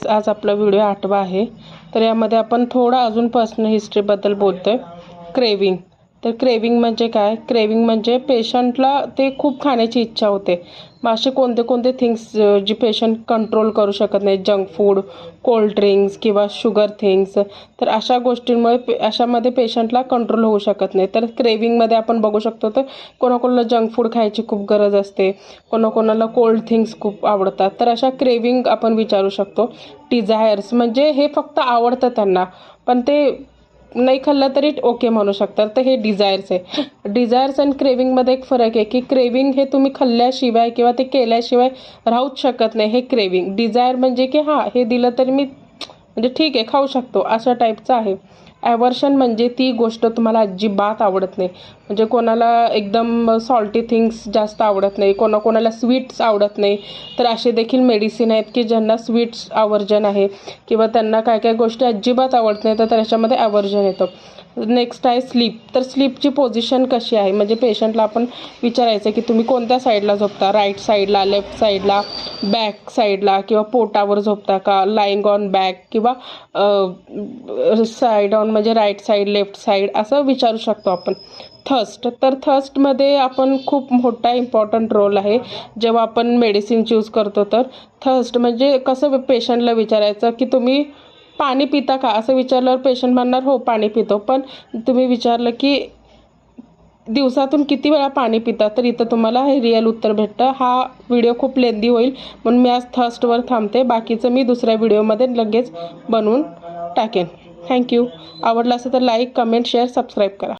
आज आपला व्हिडिओ 8वा आहे. तर यामध्ये आपण थोडा अजून पर्सनल हिस्ट्रीबद्दल बोलतोय. क्रेविंग. तर क्रेविंग म्हणजे काय? क्रेविंग म्हणजे पेशंटला ते खूप खाण्याची इच्छा होते. मग असे कोणते कोणते थिंग्स जी पेशंट कंट्रोल करू शकत नाही, जंक फूड, कोल्ड ड्रिंक्स किंवा शुगर थिंग्स. तर अशा गोष्टींमुळे अशामध्ये पेशंटला कंट्रोल होऊ शकत नाही. तर क्रेविंगमध्ये आपण बघू शकतो तर कोणाकोणाला जंक फूड खायची खूप गरज असते, कोणाकोणाला कोल्ड थिंग्स खूप आवडतात. तर अशा क्रेविंग आपण विचारू शकतो. डिझायर्स म्हणजे हे फक्त आवडतं त्यांना, पण ते नाही खाल्लं तरी ओके म्हणू शकतात. तर हे डिझायर्स आहे. डिझायर्स आणि क्रेविंगमध्ये एक फरक आहे की क्रेविंग हे तुम्ही खाल्ल्याशिवाय किंवा ते केल्याशिवाय राहूच शकत नाही, हे क्रेविंग. डिझायर म्हणजे की हां, हे दिलं तरी मी म्हणजे ठीक आहे, खाऊ शकतो, अशा टाईपचं आहे. ॲव्हर्शन म्हणजे ती गोष्ट तुम्हाला अजिबात आवडत नाही. म्हणजे कोणाला एकदम सॉल्टी थिंग्स जास्त आवडत नाही, कोणाकोणाला स्वीट्स आवडत नाही. तर असे देखील मेडिसिन आहेत की ज्यांना स्वीट्स आवर्जन आहे किंवा त्यांना काय काय गोष्टी अजिबात आवडत नाही, तर त्याच्यामध्ये ॲव्हर्जन येतं. नेक्स्ट आहे स्लीप. तर स्लीपची पोझिशन कशी आहे, म्हणजे पेशंटला आपण विचारायचं की तुम्ही कोणत्या साईडला झोपता, राईट साईडला, लेफ्ट साईडला, बॅक साईडला किंवा पोटावर झोपता का, लाईंग ऑन बॅक किंवा साईड ऑन म्हणजे राईट साईड, लेफ्ट साईड, असं विचारू शकतो आपण. थर्स्ट. तर थर्स्टमध्ये आपण खूप मोठा इम्पॉर्टंट रोल आहे जेव्हा आपण मेडिसिन चूज करतो. तर थर्स्ट म्हणजे कसं पेशंटला विचारायचं की तुम्ही पाणी पिता का, असं विचारल्यावर पेशंट म्हणणार हो पाणी पितो. पण तुम्ही विचारलं की दिवसातून किती वेळा पाणी पिता, तर इथं तुम्हाला हे रिअल उत्तर भेटतं. हा व्हिडिओ खूप लेंदी होईल म्हणून मी आज थर्स्टवर थांबते. बाकीचं मी दुसऱ्या व्हिडिओमध्ये लगेच बनवून टाकेन. थँक्यू. आवडलं असेल तर लाईक, कमेंट, शेअर, सबस्क्राईब करा.